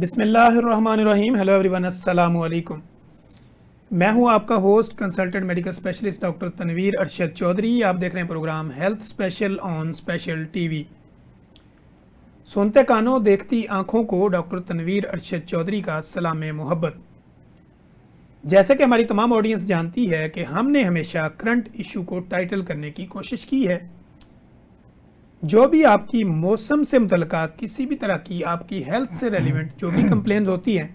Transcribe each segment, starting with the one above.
बिस्मिल्लाहिर्रहमानिर्रहीम। Hello everyone, अस्सलाम वालेकुम। मैं हूं आपका host consultant medical specialist doctor Tanveer Arshad Chaudhry. आप देख रहे हैं program health special on special TV. सुनते कानों देखती आंखों को डॉक्टर तनवीर अरशद चौधरी का सलाम मोहब्बत। जैसे कि हमारी तमाम ऑडियंस जानती है कि हमने हमेशा करंट इशू को टाइटल करने की कोशिश की है। जो भी आपकी मौसम से मुतल्लिका किसी भी तरह की आपकी हेल्थ से रेलिवेंट जो भी कंप्लेंट होती हैं,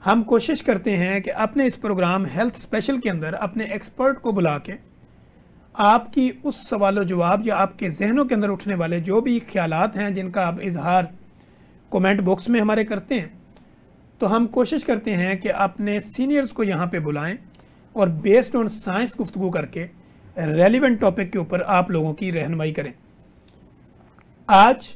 हम कोशिश करते हैं कि अपने इस प्रोग्राम हेल्थ स्पेशल के अंदर अपने एक्सपर्ट को बुला के आपकी उस सवाल जवाब या आपके जहनों के अंदर उठने वाले जो भी ख्यालात हैं जिनका आप इजहार कमेंट बॉक्स में हमारे करते हैं, तो हम कोशिश करते हैं कि अपने सीनियर्स को यहाँ पे बुलाएं और बेस्ड ऑन साइंस गुफ्तगू करके रेलिवेंट टॉपिक के ऊपर आप लोगों की रहनुमाई करें। आज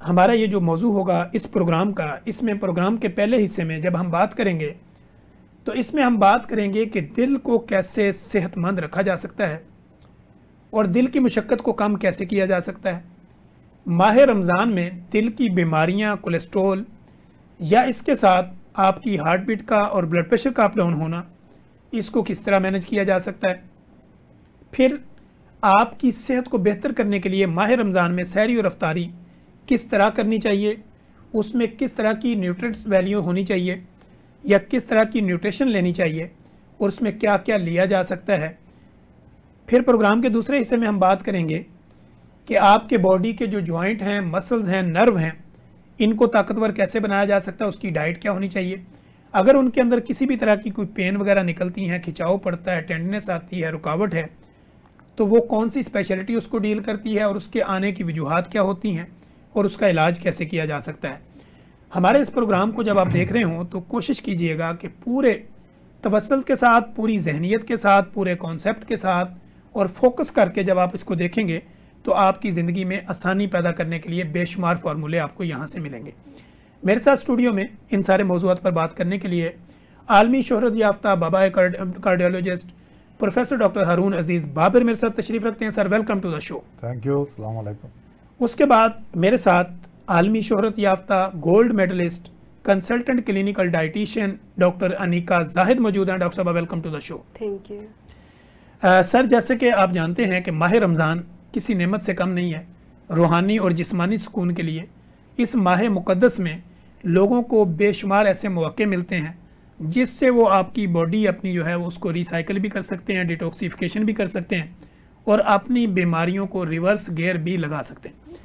हमारा ये जो मौजू होगा इस प्रोग्राम का, इसमें प्रोग्राम के पहले हिस्से में जब हम बात करेंगे तो इसमें हम बात करेंगे कि दिल को कैसे सेहतमंद रखा जा सकता है और दिल की मुशक्क़त को कम कैसे किया जा सकता है। माह रमज़ान में दिल की बीमारियां, कोलेस्ट्रॉल या इसके साथ आपकी हार्ट बीट का और ब्लड प्रेशर का अप डाउन होना, इसको किस तरह मैनेज किया जा सकता है। फिर आपकी सेहत को बेहतर करने के लिए माह रमज़ान में सहरी और अफ्तारी किस तरह करनी चाहिए, उसमें किस तरह की न्यूट्रिएंट्स वैल्यू होनी चाहिए या किस तरह की न्यूट्रिशन लेनी चाहिए और उसमें क्या क्या लिया जा सकता है। फिर प्रोग्राम के दूसरे हिस्से में हम बात करेंगे कि आपके बॉडी के जो जॉइंट हैं, मसल्स हैं, नर्व हैं, इनको ताकतवर कैसे बनाया जा सकता है, उसकी डाइट क्या होनी चाहिए। अगर उनके अंदर किसी भी तरह की कोई पेन वगैरह निकलती हैं, खिंचाव पड़ता है, टेंडनेस आती है, रुकावट है, तो वो कौन सी स्पेशलिटी उसको डील करती है और उसके आने की वजूहात क्या होती हैं और उसका इलाज कैसे किया जा सकता है। हमारे इस प्रोग्राम को जब आप देख रहे हों तो कोशिश कीजिएगा कि पूरे तवज्जुह के साथ, पूरी जहनीत के साथ, पूरे कॉन्सेप्ट के साथ और फोकस करके जब आप इसको देखेंगे तो आपकी ज़िंदगी में आसानी पैदा करने के लिए बेशुमार फार्मूले आपको यहाँ से मिलेंगे। मेरे साथ स्टूडियो में इन सारे मौज़ूआत पर बात करने के लिए आलमी शोहरत याफ्ता बाबा cardiologist professor doctor Haroon Aziz Babar मेरे साथ तशरीफ़ रखते हैं। Sir, welcome to the show. Thank you, अस्सलाम वालेकुम। उसके बाद मेरे साथ आलमी शोहरत याफ्ता gold medalist consultant clinical dietitian doctor Anika Zahid मौजूद हैं। डॉक्टर साहब, welcome to the show. Thank you. Sir, जैसे कि आप जानते हैं कि माह रमज़ान किसी नेमत से कम नहीं है रूहानी और जिस्मानी सुकून के लिए। इस माह मुक़द्दस में लोगों को बेशुमार ऐसे मौके मिलते हैं जिससे वो आपकी बॉडी अपनी जो है वो उसको रिसाइकिल भी कर सकते हैं, डिटॉक्सिफिकेशन भी कर सकते हैं और अपनी बीमारियों को रिवर्स गियर भी लगा सकते हैं।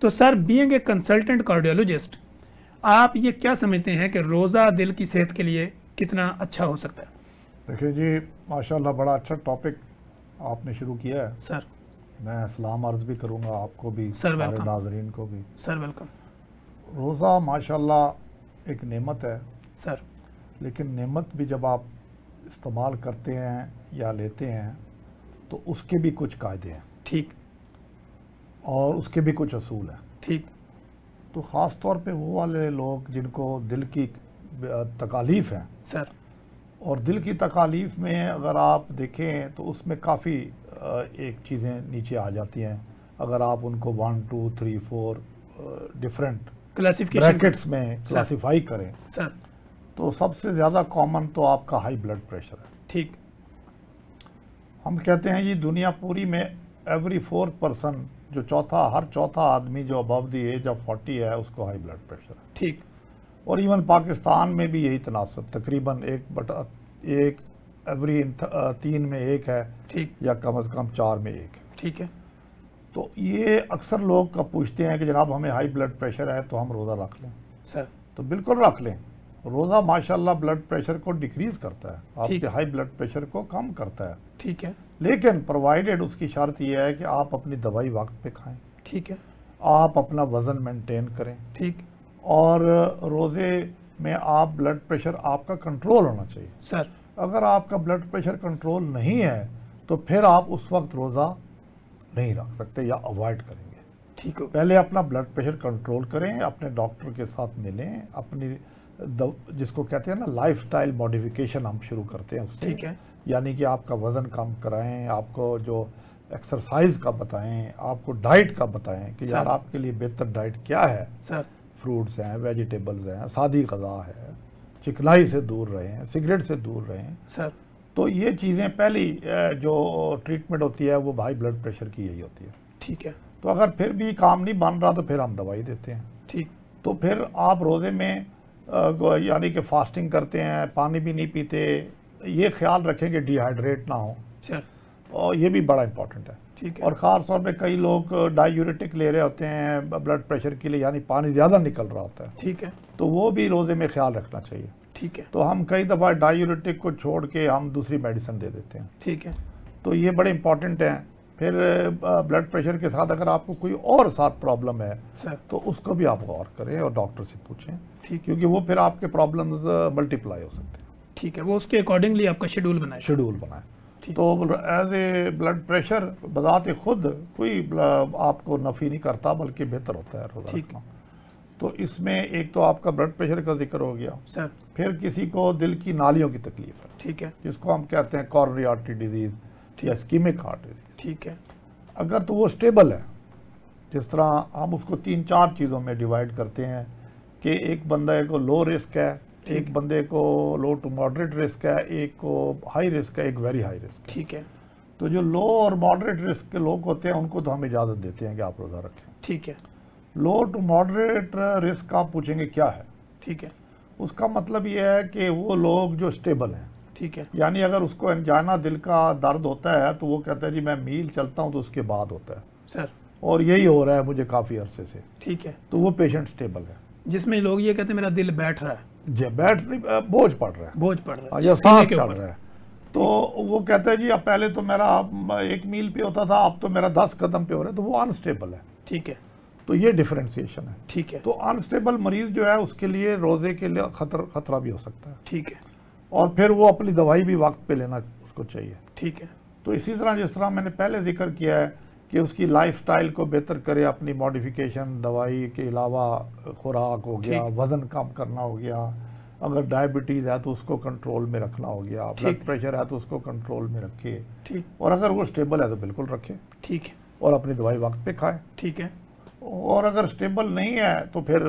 तो sir, being a consultant cardiologist, आप ये क्या समझते हैं कि रोज़ा दिल की सेहत के लिए कितना अच्छा हो सकता है? देखिए जी, माशाल्लाह बड़ा अच्छा टॉपिक आपने शुरू किया है। सर, मैं सलाम अर्ज़ भी करूँगा आपको भी, सर सारे वेलकम। नाज़रीन को भी। Sir welcome. रोज़ा माशाल्लाह एक नेमत है, सर, लेकिन नेमत भी जब आप इस्तेमाल करते हैं या लेते हैं तो उसके भी कुछ कायदे हैं, ठीक, और उसके भी कुछ असूल हैं। ठीक। तो ख़ास तौर पे वो वाले लोग जिनको दिल की तकालीफ है, सर, और दिल की तकालीफ में अगर आप देखें तो उसमें काफ़ी एक चीज़ें नीचे आ जाती हैं। अगर आप उनको 1 2 3 4 डिफरेंट क्लासिफिकेशन ब्रैकेट्स में क्लासिफाई करें सर, तो सबसे ज़्यादा कॉमन तो आपका हाई ब्लड प्रेशर है। ठीक। हम कहते हैं ये दुनिया पूरी में एवरी 4th पर्सन, जो हर चौथा आदमी जो अबव द एज ऑफ 40 है, उसको हाई ब्लड प्रेशर है। ठीक। और इवन पाकिस्तान में भी यही तनासब, तकरीबन 1/1 एवरी 3 में 1 है, ठीक, या कम से कम 4 में 1 है। ठीक है। तो ये अक्सर लोग का पूछते हैं कि जनाब हमें हाई ब्लड प्रेशर है तो हम रोज़ा रख लें। सर, तो बिल्कुल रख लें। रोज़ा माशाल्लाह ब्लड प्रेशर को डिक्रीज़ करता है, आपके हाई ब्लड प्रेशर को कम करता है। ठीक है। लेकिन प्रोवाइडेड, उसकी शर्त यह है कि आप अपनी दवाई वक्त पे खाएं, ठीक है। आप अपना वज़न मेंटेन करें, ठीक। और रोज़े में आप ब्लड प्रेशर आपका कंट्रोल होना चाहिए। सर, अगर आपका ब्लड प्रेशर कंट्रोल नहीं है तो फिर आप उस वक्त रोज़ा नहीं रख सकते या अवॉइड करेंगे। ठीक हो। पहले अपना ब्लड प्रेशर कंट्रोल करें, अपने डॉक्टर के साथ मिलें, अपनी जिसको कहते हैं ना लाइफस्टाइल मॉडिफिकेशन हम शुरू करते हैं उससे। ठीक है। यानी कि आपका वज़न कम कराएं, आपको जो एक्सरसाइज का बताएं, आपको डाइट का बताएं कि यार आपके लिए बेहतर डाइट क्या है। सर, फ्रूट्स हैं, वेजिटेबल्स हैं, सादी ग़ज़ा है, चिकनाई से दूर रहें, सिगरेट से दूर रहें सर। तो ये चीज़ें पहली जो ट्रीटमेंट होती है वो हाई ब्लड प्रेशर की यही होती है। ठीक है। तो अगर फिर भी काम नहीं बन रहा तो फिर हम दवाई देते हैं। ठीक। तो फिर आप रोज़े में यानी कि फास्टिंग करते हैं, पानी भी नहीं पीते, ये ख्याल रखें कि डिहाइड्रेट ना हो सर। और ये भी बड़ा इंपॉर्टेंट है। ठीक है। और ख़ास तौर पे कई लोग डायूरेटिक ले रहे होते हैं ब्लड प्रेशर के लिए, यानी पानी ज़्यादा निकल रहा होता है। ठीक है। तो वो भी रोज़े में ख्याल रखना चाहिए। ठीक है। तो हम कई दफ़ा डायूरेटिक को छोड़ के हम दूसरी मेडिसिन दे देते हैं। ठीक है। तो ये बड़े इंपॉर्टेंट हैं। फिर ब्लड प्रेशर के साथ अगर आपको कोई और साथ प्रॉब्लम है सर तो उसको भी आप गौर करें और डॉक्टर से पूछें, ठीक। क्योंकि वो फिर आपके प्रॉब्लम्स मल्टीप्लाई हो सकते हैं। ठीक है, वो उसके अकॉर्डिंगली आपका शेड्यूल बनाए। शेड्यूल बनाएं। ठीक। तो एज ए ब्लड प्रेशर बजाते खुद कोई आपको नफ़ी नहीं करता बल्कि बेहतर होता है रोज़ा ठीक। रखना। तो इसमें एक तो आपका ब्लड प्रेशर का जिक्र हो गया सर। फिर किसी को दिल की नालियों की तकलीफ है, ठीक है। जिसको हम कहते हैं कॉरोनरी आर्टरी डिजीज़ या इस्कीमिक हार्ट डिजीज़। ठीक है। अगर तो वो स्टेबल है, जिस तरह हम उसको 3-4 चीज़ों में डिवाइड करते हैं कि एक बंदे को लो रिस्क है, एक बंदे को लो टू मॉडरेट रिस्क है, एक को हाई रिस्क है, एक वेरी हाई रिस्क। ठीक है। तो जो लो और मॉडरेट रिस्क के लोग होते हैं उनको तो हम इजाज़त देते हैं कि आप रोज़ा रखें। ठीक है। लो टू मॉडरेट रिस्क आप पूछेंगे क्या है, ठीक है। उसका मतलब ये है कि वो लोग जो स्टेबल हैं, ठीक है। यानी अगर उसको एंजाइना दिल का दर्द होता है तो वो कहता है जी मैं मील चलता हूँ तो उसके बाद होता है सर। और यही हो रहा है मुझे काफ़ी अरसे से, ठीक है। तो वो पेशेंट स्टेबल है। जिसमें लोग ये कहते हैं मेरा दिल बैठ रहा है, जी बैठ नहीं, बोझ पड़ रहा है, बोझ पड़ रहा है या सीने सांस के चढ़ ऊपर। रहा है, तो वो कहता है जी अब पहले तो मेरा 1 मील पे होता था, अब तो मेरा 10 कदम पे हो रहा है, तो वो अनस्टेबल है। ठीक है। तो ये डिफरेंशिएशन है। ठीक है। तो अनस्टेबल मरीज जो है उसके लिए रोज़े के लिए खतरा भी हो सकता है। ठीक है। और फिर वो अपनी दवाई भी वक्त पे लेना उसको चाहिए। ठीक है। तो इसी तरह जिस तरह मैंने पहले जिक्र किया है कि उसकी लाइफस्टाइल को बेहतर करे, अपनी मॉडिफिकेशन, दवाई के अलावा खुराक हो गया, वज़न कम करना हो गया, अगर डायबिटीज़ है तो उसको कंट्रोल में रखना हो गया, ब्लड प्रेशर है तो उसको कंट्रोल में रखे, ठीक। और अगर वो स्टेबल है तो बिल्कुल रखे, ठीक है। और अपनी दवाई वक्त पे खाए। ठीक है। और अगर स्टेबल नहीं है तो फिर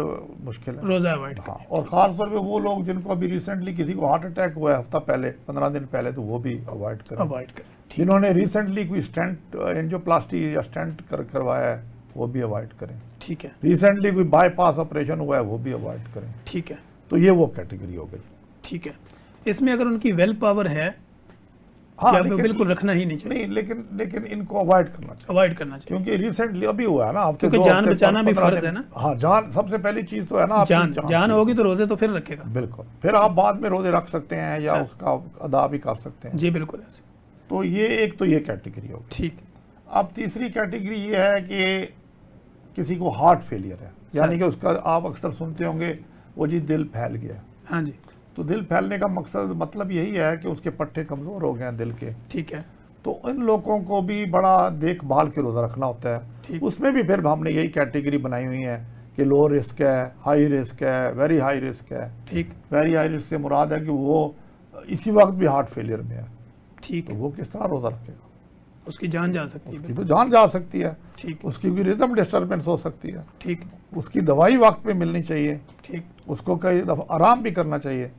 मुश्किल है, रोज़ा अवॉइड। हाँ। और ख़ास तौर पे वो लोग जिनको अभी रिसेंटली किसी को हार्ट अटैक हुआ है हफ्ता पहले, 15 दिन पहले, तो वो भी अवॉइड करें। अवॉइड करें। जिन्होंने रिसेंटली कोई स्टेंट एंजियोप्लास्टी या स्टेंट करवाया है वो भी अवॉइड करें। ठीक है। रिसेंटली कोई बाईपास ऑपरेशन हुआ है वो भी अवॉइड करें। ठीक है। तो ये वो कैटेगरी हो गई। ठीक है। इसमें अगर उनकी वेल पावर है हाँ, कि आपको बिल्कुल रखना ही नहीं चाहिए। नहीं, लेकिन इनको अवॉइड करना चाहिए, अवॉइड करना चाहिए, क्योंकि रिसेंटली अभी हुआ है ना, क्योंकि जान बचाना भी फर्ज है ना। हाँ, जान सबसे पहली चीज तो है ना, जान होगी तो रोजे तो फिर रखेगा। बिल्कुल, फिर आप बाद में रोजे रख सकते हैं या उसका अदा भी कर सकते हैं। जी बिल्कुल ऐसे। तो ये एक तो ये कैटेगरी होगी। ठीक। अब तीसरी कैटेगरी ये है कि किसी को हार्ट फेलियर है, यानी कि उसका आप अक्सर सुनते होंगे वो जी दिल फैल गया। हाँ जी। तो दिल फैलने का मतलब यही है कि उसके पट्टे कमज़ोर हो गए हैं दिल के। ठीक है। तो इन लोगों को भी बड़ा देखभाल के रोज़ा रखना होता है। उसमें भी फिर हमने यही कैटेगरी बनाई हुई है कि लो रिस्क है, हाई रिस्क है, वेरी हाई रिस्क है। ठीक। वेरी हाई रिस्क से मुराद है कि वो इसी वक्त भी हार्ट फेलियर में है। ठीक। तो वो किस तरह रोज़ा रखेगा, उसकी जान जा सकती है। उसकी तो जान जा सकती है। ठीक। उसकी भी रिदम डिस्टर्बेंस हो सकती है। ठीक। उसकी दवाई वक्त पे मिलनी चाहिए। ठीक। उसको कई दफ़ा आराम भी करना चाहिए।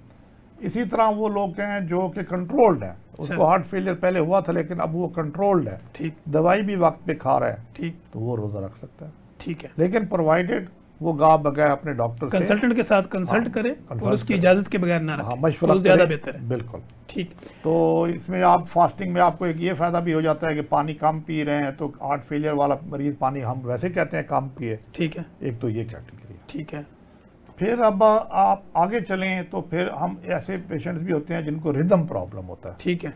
इसी तरह वो लोग हैं जो कि कंट्रोल्ड है, उसको हार्ट फेलियर पहले हुआ था लेकिन अब वो कंट्रोल्ड है, ठीक, दवाई भी वक्त पे खा रहा है, ठीक, तो वो रोज़ा रख सकता है। ठीक है, लेकिन प्रोवाइडेड वो गा बगैर अपने डॉक्टर से, कंसल्टेंट के साथ कंसल्ट करे और उसकी इजाजत के बगैर ना रखे, मशवरा तो ज़्यादा बेहतर है। बिल्कुल ठीक। तो इसमें आप फास्टिंग में आपको एक ये फ़ायदा भी हो जाता है कि पानी कम पी रहे हैं तो हार्ट फेलियर वाला मरीज़ पानी हम वैसे कहते हैं कम पिए। ठीक है, एक तो ये कैटेगरी है। ठीक है। फिर अब आप आगे चलें तो फिर हम ऐसे पेशेंट्स भी होते हैं जिनको रिदम प्रॉब्लम होता है। ठीक है।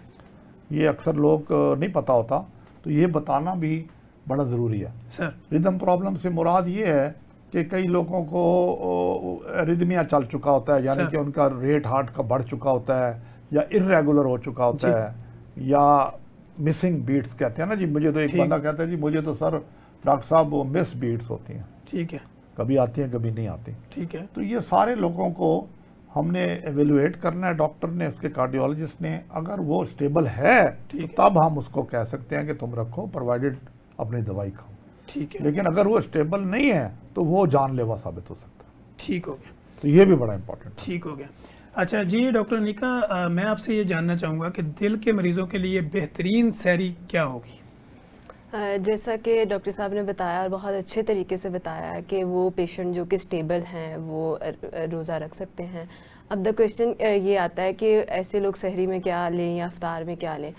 ये अक्सर लोग नहीं पता होता, तो ये बताना भी बड़ा ज़रूरी है। सर, रिदम प्रॉब्लम से मुराद ये है कि कई लोगों को रिदमिया चल चुका होता है, यानी कि उनका रेट हार्ट का बढ़ चुका होता है या इर्रेगुलर हो चुका होता है, या मिसिंग बीट्स कहते हैं ना जी। मुझे तो एक बंदा कहता है जी मुझे तो सर डॉक्टर साहब वो मिस बीट्स होती हैं। ठीक है, कभी आती हैं कभी नहीं आती। ठीक है। तो ये सारे लोगों को हमने एवेलुएट करना है, डॉक्टर ने, उसके कार्डियोलॉजिस्ट ने। अगर वो स्टेबल है तो तब हम उसको कह सकते हैं कि तुम रखो, प्रोवाइडेड अपनी दवाई खाओ। ठीक है। लेकिन अगर वो स्टेबल नहीं है तो वो जानलेवा साबित हो सकता है। ठीक हो गया, तो ये भी बड़ा इंपॉर्टेंट है। ठीक हो गया। अच्छा जी डॉक्टर निका, मैं आपसे ये जानना चाहूँगा कि दिल के मरीज़ों के लिए बेहतरीन सहरी क्या होगी? जैसा कि डॉक्टर साहब ने बताया और बहुत अच्छे तरीके से बताया कि वो पेशेंट जो कि स्टेबल हैं वो रोज़ा रख सकते हैं। अब द क्वेश्चन ये आता है कि ऐसे लोग सहरी में क्या लें या इफ्तार में क्या लें।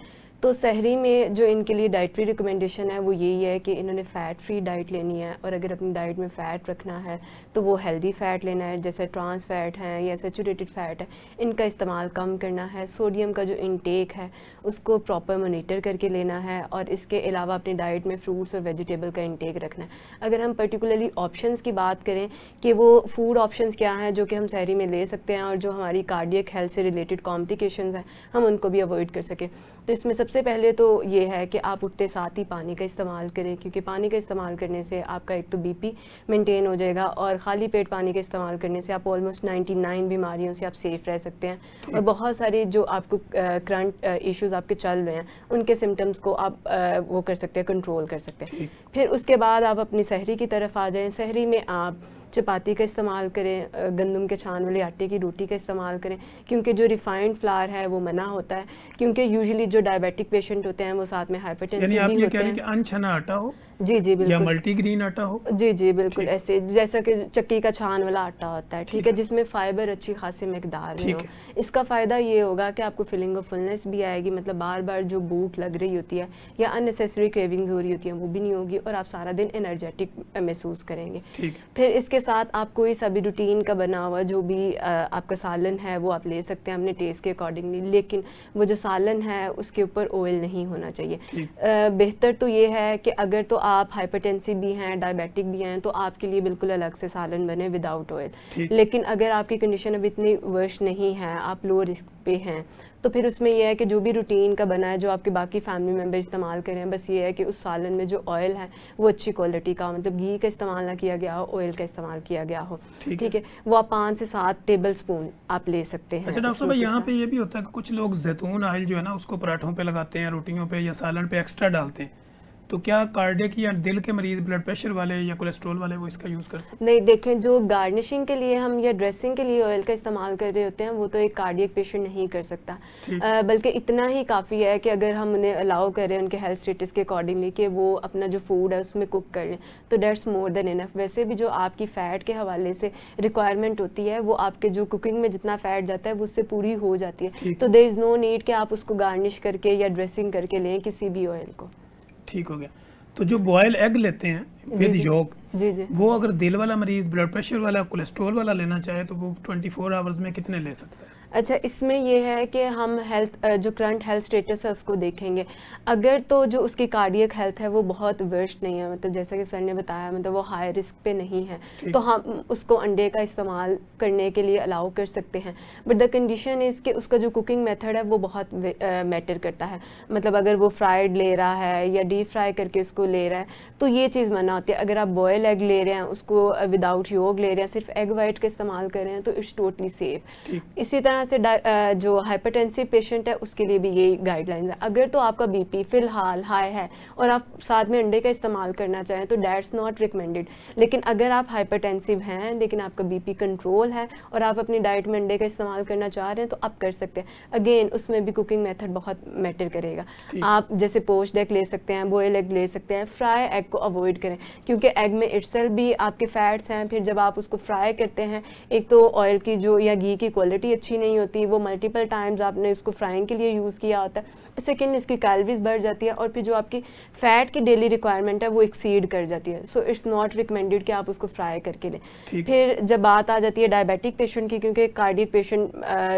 तो सहरी में जो इनके लिए डाइटरी रिकमेंडेशन है वो यही है कि इन्होंने फ़ैट फ्री डाइट लेनी है, और अगर अपनी डाइट में फ़ैट रखना है तो वो हेल्दी फ़ैट लेना है, जैसे ट्रांस फ़ैट है या सेचुरेटेड फ़ैट है, इनका इस्तेमाल कम करना है। सोडियम का जो इंटेक है उसको प्रॉपर मोनीटर करके लेना है, और इसके अलावा अपनी डाइट में फ्रूट्स और वेजिटेबल का इंटेक रखना है। अगर हम पर्टिकुलरली ऑप्शंस की बात करें कि वो फूड ऑप्शंस क्या हैं जो कि हम सहरी में ले सकते हैं और जो हमारी कार्डियक हेल्थ से रिलेटेड कॉम्प्लिकेशंस हैं हम उनको भी अवॉइड कर सकें, तो इसमें सबसे पहले तो ये है कि आप उठते साथ ही पानी का इस्तेमाल करें, क्योंकि पानी का इस्तेमाल करने से आपका एक तो बीपी मेंटेन हो जाएगा, और खाली पेट पानी का इस्तेमाल करने से आप ऑलमोस्ट 99 बीमारियों से आप सेफ रह सकते हैं। और बहुत सारे जो आपको करंट इश्यूज आपके चल रहे हैं उनके सिम्टम्स को आप वो कर सकते हैं, कंट्रोल कर सकते हैं। फिर उसके बाद आप अपनी सहरी की तरफ आ जाएं। सहरी में आप चपाती का इस्तेमाल करें, गंदम के छान वाले आटे की रोटी का इस्तेमाल करें, क्योंकि जो रिफाइंड फ्लावर है वो मना होता है, क्योंकि यूजुअली जो डायबिटिक पेशेंट होते हैं वो साथ में हाइपरटेंसिव भी होते हैं। कि अनछना आटा हो, जी जी बिल्कुल, या मल्टीग्रेन आटा हो। जी जी बिल्कुल, ऐसे जैसा कि चक्की का छान वाला आटा होता है, ठीक है, जिसमें फाइबर अच्छी खासी मकदार में हो। इसका फ़ायदा ये होगा कि आपको फीलिंग ऑफ फुलनेस भी आएगी, मतलब बार बार जो भूख लग रही होती है या अननेसेसरी क्रेविंग्स हो रही होती हैं वो भी नहीं होगी, और आप सारा दिन एनर्जेटिक महसूस करेंगे। फिर इसके साथ आप कोई सा भी रूटीन का बना हुआ जो भी आपका सालन है वो आप ले सकते हैं अपने टेस्ट के अकॉर्डिंगली, लेकिन वो जो सालन है उसके ऊपर ऑयल नहीं होना चाहिए। बेहतर तो ये है कि अगर तो आप हाइपरटेंसिव भी हैं, डायबिटिक भी हैं, तो आपके लिए बिल्कुल अलग से सालन बने विदाउट ऑयल। लेकिन अगर आपकी कंडीशन अब इतनी वर्स्ट नहीं है, आप लो रिस्क पे हैं, तो फिर उसमें यह है कि जो भी रूटीन का बना है जो आपके बाकी फैमिली मेम्बर इस्तेमाल करें, बस ये है कि उस सालन में जो ऑयल है वो अच्छी क्वालिटी का, मतलब घी का इस्तेमाल ना किया गया हो, ऑयल का इस्तेमाल किया गया हो, ठीक है। वो आप 5 से 7 टेबल स्पून आप ले सकते हैं। अच्छा डॉक्टर भाई, यहाँ पे ये भी होता है कि कुछ लोग जैतून ऑयल जो है ना उसको पराठों पे लगाते हैं, रोटियों पे या सालन पे एक्स्ट्रा डालते हैं, तो क्या कार्डियक या दिल के मरीज, ब्लड प्रेशर वाले या कोलेस्ट्रॉल वाले वो इसका यूज़ कर सकते हैं? नहीं, देखें, जो गार्निशिंग के लिए हम या ड्रेसिंग के लिए ऑयल का इस्तेमाल कर रहे होते हैं वो तो एक कार्डियक पेशेंट नहीं कर सकता, बल्कि इतना ही काफ़ी है कि अगर हम उन्हें अलाउ करें उनके हेल्थ स्टेटस के अकॉर्डिंगली कि वो अपना जो फूड है उसमें कुक कर लें, तो डेट्स मोर देन इनफ। वैसे भी जो आपकी फ़ैट के हवाले से रिक्वायरमेंट होती है वो आपके जो कुकिंग में जितना फ़ैट जाता है वो उससे पूरी हो जाती है, तो देयर इज़ नो नीड कि आप उसको गार्निश करके या ड्रेसिंग करके लें किसी भी ऑयल को। ठीक हो गया। तो जो बॉयल एग लेते हैं विद योक, जी जी, वो अगर दिल वाला मरीज, ब्लड प्रेशर वाला, कोलेस्ट्रॉल वाला लेना चाहे तो वो 24 आवर्स में कितने ले सकता है? अच्छा, इसमें यह है कि हम हेल्थ जो करंट हेल्थ स्टेटस है उसको देखेंगे। अगर तो जो उसकी कार्डियक हेल्थ है वो बहुत वर्स्ट नहीं है, मतलब जैसा कि सर ने बताया, मतलब वो हाई रिस्क पे नहीं है, तो हम उसको अंडे का इस्तेमाल करने के लिए अलाउ कर सकते हैं। बट द कंडीशन इज़ कि उसका जो कुकिंग मेथड है वो बहुत मैटर करता है, मतलब अगर वो फ्राइड ले रहा है या डीप फ्राई करके उसको ले रहा है तो ये चीज़ मना होती है। अगर आप बॉयल एग ले रहे हैं, उसको विदाउट योग ले रहे हैं, सिर्फ एग वाइट का इस्तेमाल कर रहे हैं, तो इट्स टोटली सेफ। इसी तरह से जो हाइपरटेंसिव पेशेंट है उसके लिए भी यही गाइडलाइंस है। अगर तो आपका बीपी फिलहाल हाई है और आप साथ में अंडे का इस्तेमाल करना चाहें तो दैट्स नॉट रिकमेंडेड, लेकिन अगर आप हाइपरटेंसिव हैं लेकिन आपका बीपी कंट्रोल है और आप अपनी डाइट में अंडे का इस्तेमाल करना चाह रहे हैं तो आप कर सकते हैं। अगेन उसमें भी कुकिंग मेथड बहुत मैटर करेगा। आप जैसे पोच्ड एग ले सकते हैं, बॉयल एग ले सकते हैं, फ्राई एग को अवॉइड करें क्योंकि एग में इटसेल्फ भी आपके फैट्स हैं। फिर जब आप उसको फ्राई करते हैं, एक तो ऑयल की जो या घी की क्वालिटी अच्छी नहीं होती, वो मल्टीपल टाइम्स आपने उसको फ्राइंग के लिए यूज़ किया होता है। सेकेंड, इसकी कैलोरीज बढ़ जाती है और फिर जो आपकी फ़ैट की डेली रिक्वायरमेंट है वो एक्सीड कर जाती है। सो इट्स नॉट रिकमेंडेड कि आप उसको फ्राई करके लें। फिर जब बात आ जाती है डायबिटिक पेशेंट की, क्योंकि कार्डियक पेशेंट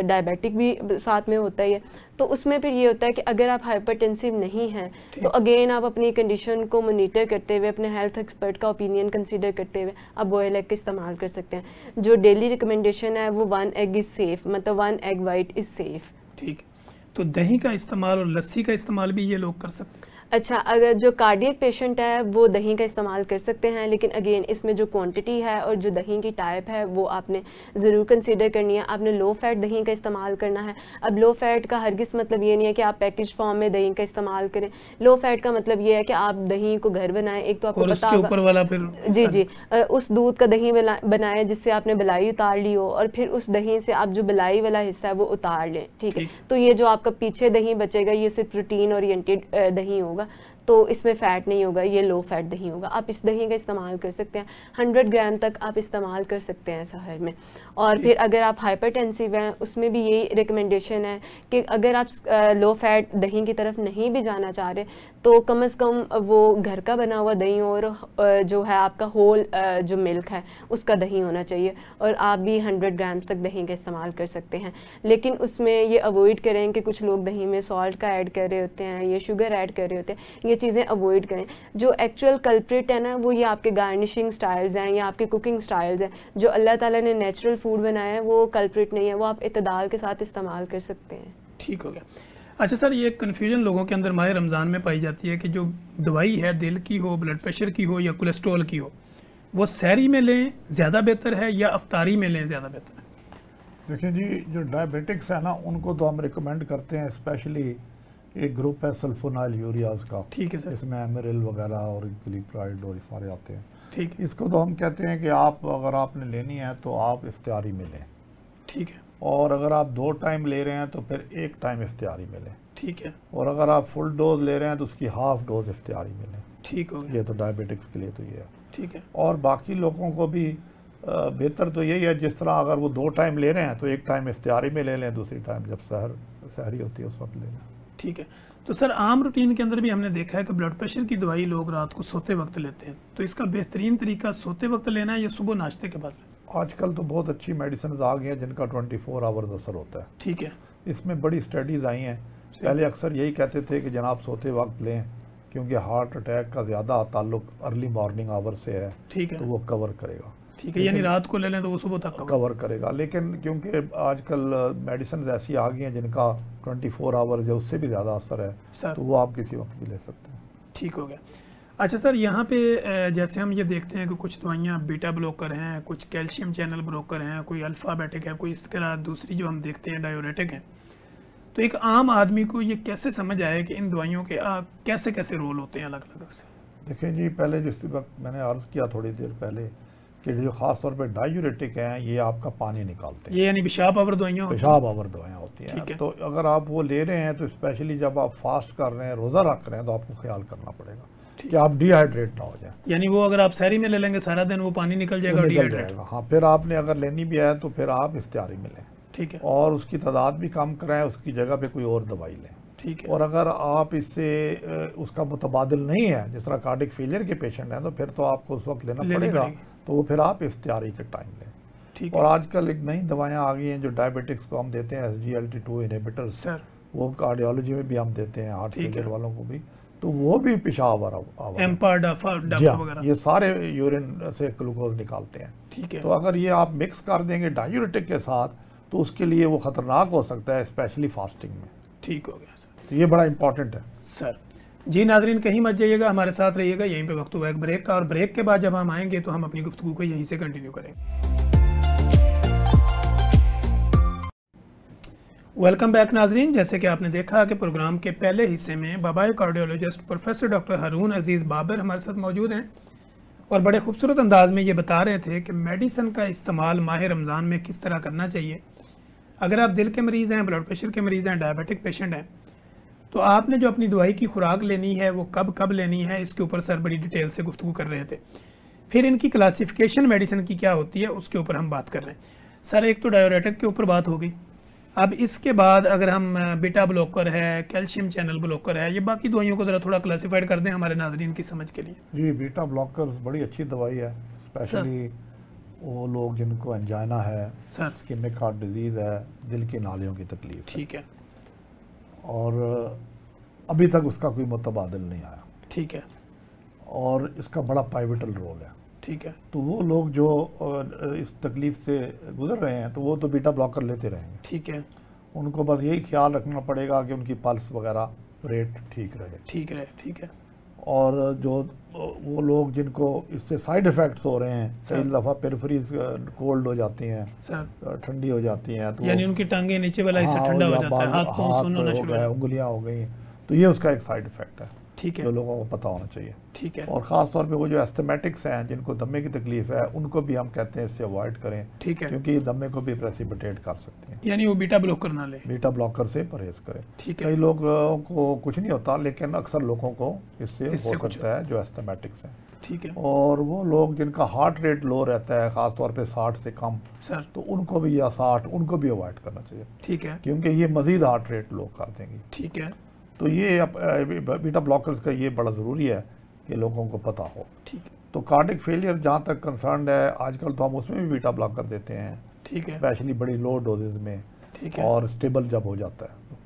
डायबिटिक भी साथ में होता ही है, तो उसमें फिर ये होता है कि अगर आप हाइपरटेंसिव नहीं हैं तो अगेन आप अपनी कंडीशन को मॉनिटर करते हुए, अपने हेल्थ एक्सपर्ट का ओपिनियन कंसीडर करते हुए आप बॉयल एग का इस्तेमाल कर सकते हैं। जो डेली रिकमेंडेशन है वो 1 एग इज़ सेफ, मतलब 1 एग वाइट इज़ सेफ। ठीक, तो दही का इस्तेमाल और लस्सी का इस्तेमाल भी ये लोग कर सकते हैं? अच्छा, अगर जो कार्डियक पेशेंट है वो दही का इस्तेमाल कर सकते हैं, लेकिन अगेन इसमें जो क्वांटिटी है और जो दही की टाइप है वो आपने ज़रूर कंसीडर करनी है। आपने लो फैट दही का इस्तेमाल करना है। अब लो फैट का हरगिज़ मतलब ये नहीं है कि आप पैकेज फॉर्म में दही का इस्तेमाल करें। लो फैट का मतलब ये है कि आप दही को घर बनाएं। एक तो आपको पता होगा, ऊपर वाला फिर जी जी, उस दूध का दही बनाएं जिससे आपने बलाई उतार ली हो, और फिर उस दही से आप जो बलाई वाला हिस्सा है वो उतार लें, ठीक है। तो ये जो आपका पीछे दही बचेगा ये सिर्फ प्रोटीन ओरिएंटेड दही होगा, तो इसमें फ़ैट नहीं होगा, ये लो फैट दही होगा। आप इस दही का इस्तेमाल कर सकते हैं, 100 ग्राम तक आप इस्तेमाल कर सकते हैं सहर में। और फिर अगर आप हाइपरटेंसिव हैं उसमें भी यही रिकमेंडेशन है कि अगर आप लो फैट दही की तरफ नहीं भी जाना चाह रहे तो कम से कम वो घर का बना हुआ दही और जो है आपका होल जो मिल्क है उसका दही होना चाहिए, और आप भी 100 ग्राम तक दही का इस्तेमाल कर सकते हैं। लेकिन उसमें ये अवॉइड करें कि कुछ लोग दही में सॉल्ट का ऐड कर रहे होते हैं या शुगर ऐड कर रहे होते हैं, ये चीज़ें अवॉइड करें। जो एक्चुअल कल्प्रिट है ना वो ये आपके गार्निशिंग स्टाइल्स हैं या आपके कुकिंग स्टाइल्स हैं। जो अल्लाह ताला ने नेचुरल फूड बनाया है वो कल्प्रिट नहीं है, वो आप इत्तेदाल के साथ इस्तेमाल कर सकते हैं। ठीक हो गया। अच्छा सर, ये कन्फ्यूजन लोगों के अंदर माह रमज़ान में पाई जाती है कि जो दवाई है दिल की हो, ब्लड प्रेशर की हो या कोलेस्ट्रॉल की हो, वो सहरी में लें ज़्यादा बेहतर है या अफ्तारी में लें ज़्यादा बेहतर है? देखिए जी, जो डायबिटिक्स है ना उनको तो हम रिकमेंड करते हैं, स्पेशली एक ग्रुप है सल्फोनाइल यूरियाज का, ठीक है सर। इसमें एमरिल वगैरह और ग्लिसराइड और सारे आते हैं, ठीक है। इसको तो हम कहते हैं कि आप अगर आपने लेनी है तो आप इफ्तियारी में लें, ठीक है। और अगर आप 2 टाइम ले रहे हैं तो फिर 1 टाइम इफ्तियारी में लें, ठीक है। और अगर आप फुल डोज ले रहे हैं तो उसकी हाफ डोज इफ्तियारी में लें। ठीक हो गया। ये तो डायबिटिक्स के लिए तो ये है। ठीक है। और बाकी लोगों को भी बेहतर तो यही है, जिस तरह अगर वो 2 टाइम ले रहे हैं तो 1 टाइम इफ्तियारी में ले लें, दूसरी टाइम जब सहरी होती है उस वक्त ले लें। ठीक है। तो सर आम रूटीन के अंदर भी हमने देखा है कि ब्लड प्रेशर की दवाई लोग रात को सोते वक्त लेते हैं, तो इसका बेहतरीन तरीका सोते वक्त लेना है या सुबह नाश्ते के बाद? आजकल तो बहुत अच्छी मेडिसिन आ गई हैं जिनका 24 आवर्स असर होता है। ठीक है। इसमें बड़ी स्टडीज़ आई हैं। पहले अक्सर यही कहते थे कि जनाब सोते वक्त लें क्योंकि हार्ट अटैक का ज़्यादा ताल्लुक अर्ली मॉर्निंग आवर से है, ठीक है, तो वो कवर करेगा। ठीक है, यानी रात को ले लें तो वो सुबह तक कवर करेगा। लेकिन क्योंकि आजकल मेडिसिन ऐसी आ गई हैं जिनका 24 आवर्स या उससे भी ज़्यादा असर है, तो वो आप किसी वक्त भी ले सकते हैं। ठीक हो गया। अच्छा सर, यहाँ पे जैसे हम ये देखते हैं कि कुछ दवाइयाँ बीटा ब्लॉकर हैं, कुछ कैल्शियम चैनल ब्लॉकर हैं, कोई अल्फ़ाबेटिक है, कोई इस तरह दूसरी जो हम देखते हैं डायोरेटिक हैं, तो एक आम आदमी को ये कैसे समझ आए कि इन दवाइयों के कैसे कैसे रोल होते हैं अलग अलग से? देखिए जी, पहले जिस वक्त मैंने अर्ज़ किया थोड़ी देर पहले कि जो ख़ास तौर पे डायूरेटिक हैं ये आपका पानी निकालते हैं, ये यानी पेशाब आवर दवाइयाँ, पेशाब आवर दवाइयाँ होती हैं। तो अगर आप वो ले रहे हैं तो स्पेशली जब आप फास्ट कर रहे हैं, रोज़ा रख रहे हैं, तो आपको ख्याल करना पड़ेगा कि आप डिहाइड्रेट ना हो जाए। यानी वो अगर आप सहरी में ले लेंगे सारा दिन वो पानी निकल जाएगा, डिहाइड्रेट। हाँ, फिर आपने अगर लेनी भी है तो फिर आप इफ्तियारी में लें, ठीक है, और उसकी तादाद भी कम कराएं, उसकी जगह पे कोई और दवाई लें, ठीक है। और अगर आप इससे उसका मुतबादिल नहीं है, जिस तरह कार्डिक फेलियर के पेशेंट हैं, तो फिर तो आपको उस वक्त लेना पड़ेगा, तो वो फिर आप इफ्तियारी के टाइम लें। ठीक और आजकल एक नई दवाइयाँ आ गई हैं जो डायबिटिक्स को हम देते हैं, SGLT2 इनहिबिटर्स, सर वो कार्डियोलॉजी में भी हम देते हैं, हार्ट फेलियर वालों को भी, तो वो भी पेशाब वगैरह ये सारे यूरिन से ग्लूकोज निकालते हैं। ठीक है। तो अगर ये आप मिक्स कर देंगे डायूरेटिक के साथ तो उसके लिए वो खतरनाक हो सकता है, स्पेशली फास्टिंग में। ठीक हो गया सर, तो ये बड़ा इंपॉर्टेंट है सर। जी नाजरीन, कहीं मत जाइएगा, हमारे साथ रहिएगा, यहीं पे वक्त हुआ एक ब्रेक का, और ब्रेक के बाद जब हम आएंगे तो हम अपनी गुफ्तगू को यहीं से कंटिन्यू करेंगे। वेलकम बैक नाजरीन, जैसे कि आपने देखा कि प्रोग्राम के पहले हिस्से में Babai cardiologist professor doctor Haroon Aziz Babar हमारे साथ मौजूद हैं और बड़े खूबसूरत अंदाज में ये बता रहे थे कि मेडिसिन का इस्तेमाल माह रमज़ान में किस तरह करना चाहिए। अगर आप दिल के मरीज़ हैं, ब्लड प्रेशर के मरीज़ हैं, डायबिटिक पेशेंट हैं, तो आपने जो अपनी दवाई की खुराक लेनी है वो कब कब लेनी है, इसके ऊपर सर बड़ी डिटेल से गुफ्तगू कर रहे थे। फिर इनकी क्लासिफिकेशन मेडिसिन की क्या होती है उसके ऊपर हम बात कर रहे हैं। सर एक तो डायोरेटिक के ऊपर बात हो गई, अब इसके बाद अगर हम बीटा ब्लॉकर है, कैल्शियम चैनल ब्लॉकर है, ये बाकी दवाइयों को ज़रा थोड़ा क्लासिफाइड कर दें हमारे नाज़रीन की समझ के लिए। जी, बीटा ब्लॉकर बड़ी अच्छी दवाई है, स्पेशली वो लोग जिनको एंजाइना है, सर स्किमिक हार्ट डिजीज़ है, दिल की नालियों की तकलीफ, ठीक है, और अभी तक उसका कोई मुतबादिल नहीं आया, ठीक है, और इसका बड़ा पाइवटल रोल है, ठीक है। तो वो लोग जो इस तकलीफ से गुजर रहे हैं तो वो तो बीटा ब्लॉकर लेते रहेंगे, ठीक है। उनको बस यही ख्याल रखना पड़ेगा कि उनकी पल्स वगैरह रेट ठीक रहे। ठीक है। और जो वो लोग जिनको इससे साइड इफ़ेक्ट्स हो रहे हैं, कई दफ़ा पेरिफेरीज कोल्ड हो जाती हैं, ठंडी हो जाती हैं, तो यानी उनकी टांगें नीचे वाला हिस्सा ठंडा हो जाता है, हाथ पांव सुन्न होना शुरू हो गया, उंगलियां हो गई, तो ये उसका एक साइड इफ़ेक्ट है। ठीक है, जो लोगों को पता होना चाहिए। ठीक है। और ख़ास तौर पे वो जो एस्थमेटिक्स हैं, जिनको दमे की तकलीफ है, उनको भी हम कहते हैं इससे अवॉइड करें। ठीक है, क्योंकि ये दमे को भी प्रेसिपिटेट कर सकते हैं। यानी वो बीटा ब्लॉकर ना ले, बीटा ब्लॉकर से परहेज करें। ठीक है। कई लोगों को कुछ नहीं होता, लेकिन अक्सर लोगों को इससे हो सकता है, जो एस्थमेटिक्स हैं। ठीक है। और वो लोग जिनका हार्ट रेट लो रहता है, ख़ास तौर पे 60 से कम, सर, तो उनको भी, या 60, उनको भी अवॉइड करना चाहिए। ठीक है, क्योंकि ये मज़ीद हार्ट रेट लो कर देंगी। ठीक है। तो ये बीटा ब्लॉकर्स का ये बड़ा ज़रूरी है कि लोगों को पता हो। ठीक है। तो कार्डिक फेलियर जहाँ तक कंसर्न है, आजकल तो हम उसमें भी बीटा ब्लॉकर देते हैं। ठीक है। स्पेशली बड़ी लो डोजेज में। ठीक है। और स्टेबल जब हो जाता है।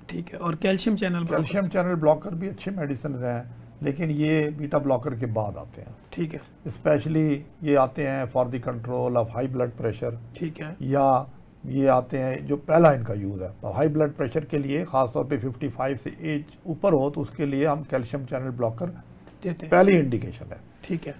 ठीक है। और कैल्शियम चैनल ब्लॉकर भी अच्छे मेडिसिन हैं, लेकिन ये बीटा ब्लॉकर के बाद आते हैं। ठीक है। स्पेशली ये आते हैं for the control of high blood pressure. ठीक है। या ये आते हैं, जो पहला इनका यूज़ है तो हाई ब्लड प्रेशर के लिए, ख़ासतौर पे 55 से एज ऊपर हो, तो उसके लिए हम कैल्शियम चैनल ब्लॉकर देते हैं। पहली इंडिकेशन है। ठीक है।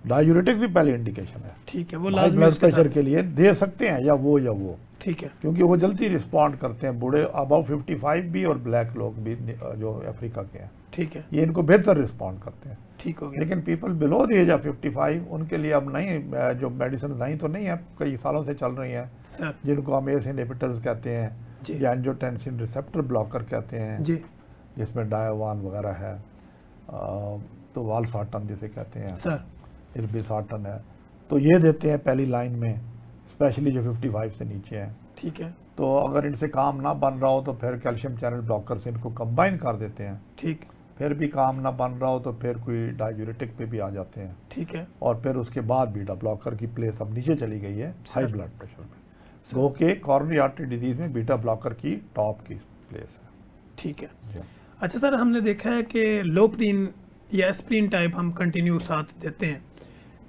डाययूरेटिक्स भी पहली इंडिकेशन है। ठीक है। वो लाजमी ब्लड प्रेशर के लिए दे सकते हैं, या वो। ठीक है। क्योंकि वो जल्दी रिस्पॉन्ड करते हैं, बूढ़े अबाउट 55 भी और ब्लैक लोग भी जो अफ्रीका के हैं। ठीक है। ये इनको बेहतर रिस्पॉन्ड करते हैं। ठीक हो गया। लेकिन people below the age of 55, उनके लिए अब नहीं, जो मेडिसिन नहीं तो नहीं है, कई सालों से चल रही हैं, जिनको हम एस इनहिबिटर्स कहते हैं या एंजियोटेंसिन रिसेप्टर ब्लॉकर कहते हैं जी, जिसमें डायोवान वगैरह है, तो वालसार्टन जिसे कहते हैं सर, इर्बिसार्टन है, तो ये देते हैं पहली लाइन में, स्पेशली जो 55 से नीचे हैं। ठीक है। तो अगर इनसे काम ना बन रहा हो तो फिर कैल्शियम चैनल ब्लॉकर से इनको कंबाइन कर देते हैं। ठीक। फिर भी काम ना बन रहा हो तो फिर कोई डाययूरेटिक पे भी आ जाते हैं। ठीक है। और फिर उसके बाद बीटा ब्लॉकर की प्लेस अब नीचे चली गई है हाई ब्लड प्रेशर में, गो के कॉरोनरी आर्टरी डिजीज में बीटा ब्लॉकर की टॉप की प्लेस है। ठीक है। अच्छा सर, हमने देखा है कि लोप्रीन या एस्प्रिन टाइप हम कंटिन्यू साथ देते हैं,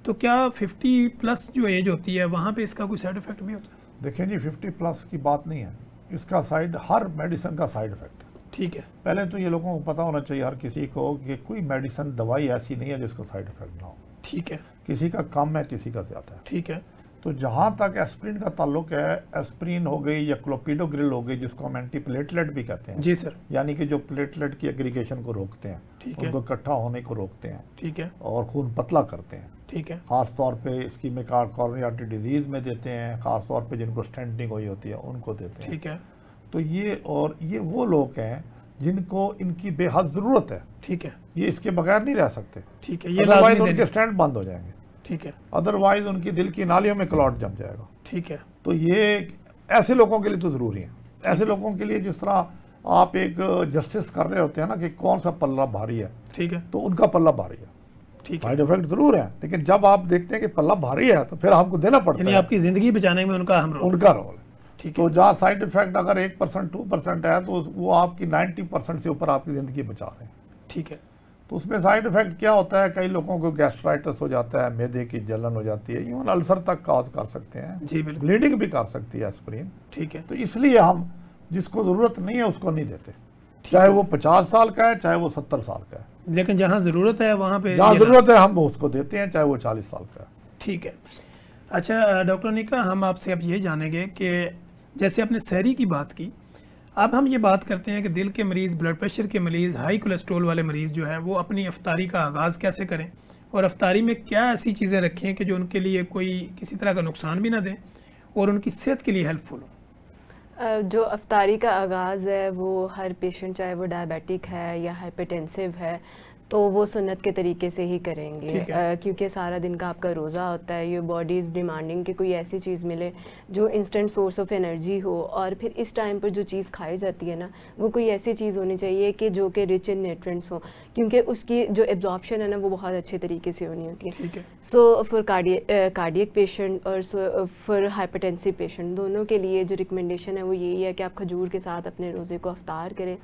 तो क्या 50 प्लस जो एज होती है वहाँ पे इसका कोई साइड इफेक्ट भी होता है? देखिए जी, 50 प्लस की बात नहीं है, इसका साइड, हर मेडिसिन का साइड इफेक्ट है। ठीक है। पहले तो ये लोगों को पता होना चाहिए हर किसी को कि कोई मेडिसिन, दवाई ऐसी नहीं है जिसका साइड इफेक्ट ना हो। ठीक है। किसी का कम है, किसी का ज़्यादा है। ठीक है। तो जहाँ तक एस्प्रिन का ताल्लुक है, एस्प्रिन हो गई या क्लोपिडोग्रिल हो गई, जिसको हम एंटी प्लेटलेट भी कहते हैं। जी सर। यानी कि जो प्लेटलेट की एग्रीगेशन को रोकते हैं, उनको इकट्ठा होने को रोकते हैं। ठीक है। और खून पतला करते हैं। ठीक है। खास तौर पे इस्कीमिक कॉरोनरी आर्टरी डिजीज में देते हैं, खास तौर पे जिनको स्टेंटिंग हुई होती है उनको देते हैं। ठीक है। तो ये वो लोग हैं जिनको इनकी बेहद जरूरत है। ठीक है। ये इसके बगैर नहीं रह सकते। ठीक है। ये अदरवाइज उनके स्टेंट बंद हो जाएंगे। ठीक है। अदरवाइज उनकी दिल की नालियों में क्लॉट जम जाएगा। ठीक है। तो ये ऐसे लोगों के लिए तो जरूरी है। ऐसे लोगों के लिए जिस तरह आप एक जस्टिस कर रहे होते हैं ना कि कौन सा पल्ला भारी है, ठीक है, तो उनका पल्ला भारी है। ठीक है। साइड इफेक्ट जरूर है, लेकिन जब आप देखते हैं कि पल्ला भारी है तो फिर हमको देना पड़ता है। आपकी जिंदगी बचाने में उनका रोल है। तो जहाँ साइड इफेक्ट अगर 1% 2% है तो वो आपकी 90% से ऊपर आपकी जिंदगी बचा रहे हैं। ठीक है। तो उसमें साइड इफेक्ट क्या होता है, कई लोगों को गैस्ट्राइटिस हो जाता है, मैदे की जलन हो जाती है, इवन अल्सर तक काज कर सकते हैं। जी बिल्कुल। ब्लीडिंग भी कर सकती है एस्प्रिन। ठीक है। तो इसलिए हम जिसको जरूरत नहीं है उसको नहीं देते, चाहे वो 50 साल का है, चाहे वो 70 साल का है। लेकिन जहाँ जरूरत है वहाँ पे, जहाँ जरूरत है हम उसको देते हैं, चाहे वो 40 साल का है। ठीक है। अच्छा डॉक्टर निका, हम आपसे अब ये जानेंगे कि जैसे आपने सहरी की बात की, अब हम ये बात करते हैं कि दिल के मरीज़, ब्लड प्रेशर के मरीज़, हाई कोलेस्ट्रोल वाले मरीज़ जो है वो अपनी अफ्तारी का आगाज़ कैसे करें, और अफ्तारी में क्या ऐसी चीज़ें रखें कि जो उनके लिए कोई किसी तरह का नुकसान भी ना दें और उनकी सेहत के लिए हेल्पफुल हो। जो अफ्तारी का आगाज़ है वो हर पेशेंट, चाहे वो डायबिटिक है या हाइपरटेंसिव है, तो वो सुन्नत के तरीके से ही करेंगे, क्योंकि सारा दिन का आपका रोज़ा होता है। ये बॉडी इज़ डिमांडिंग कि कोई ऐसी चीज़ मिले जो इंस्टेंट सोर्स ऑफ एनर्जी हो, और फिर इस टाइम पर जो चीज़ खाई जाती है ना, वो कोई ऐसी चीज़ होनी चाहिए कि जो कि रिच इन न्यूट्रिएंट्स हो, क्योंकि उसकी जो एब्जॉर्प्शन है ना वो बहुत अच्छे तरीके से होनी होती है। सो फॉर कार्डियक पेशेंट और फॉर हाइपरटेंसिव पेशेंट, दोनों के लिए जो रिकमेंडेशन है वो यही है कि आप खजूर के साथ अपने रोज़े को अफ्तार करें।